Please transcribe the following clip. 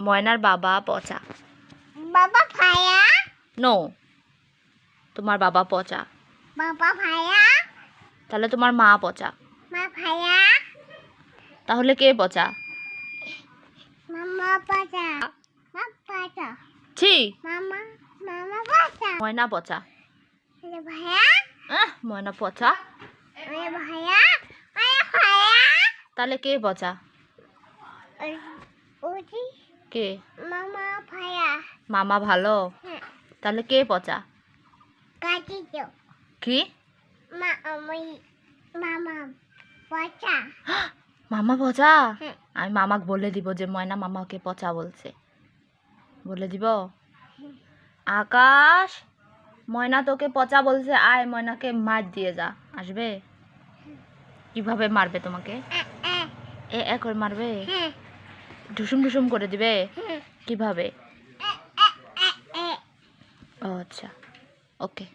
ময়নার বাবা পচা। বাবা ভাইয়া। নো, তোমার বাবা পচা। বাবা ভাইয়া। তাহলে তোমার মা পচা। মা ভাইয়া। তাহলে কে পচা? মামা পচা। মা পচা। ছি, মামা মামা পচা। ময়না পচা। ভাইয়া। ময়না পচা। ভাইয়া। ভাইয়া। তাহলে কে পচা? ওজি। কে? মামা ভাইয়া। মামা ভালো। হ্যাঁ। তাহলে কে পচা? কাটি দাও। কি? মামা পচা। মামা পচা? হ্যাঁ। আমি মামাকে বলে দিব যে ময়না মামাকে পচা বলছে। বলে দিব? আকাশ, ময়না তোকে পচা বলছে, আয় ময়নাকে মার দিয়ে যা। আসবে? কিভাবে মারবে তোমাকে? এ করে মারবে? ঢুসুম ঢুসুম করে দিবে? কিভাবে? ও আচ্ছা, ওকে।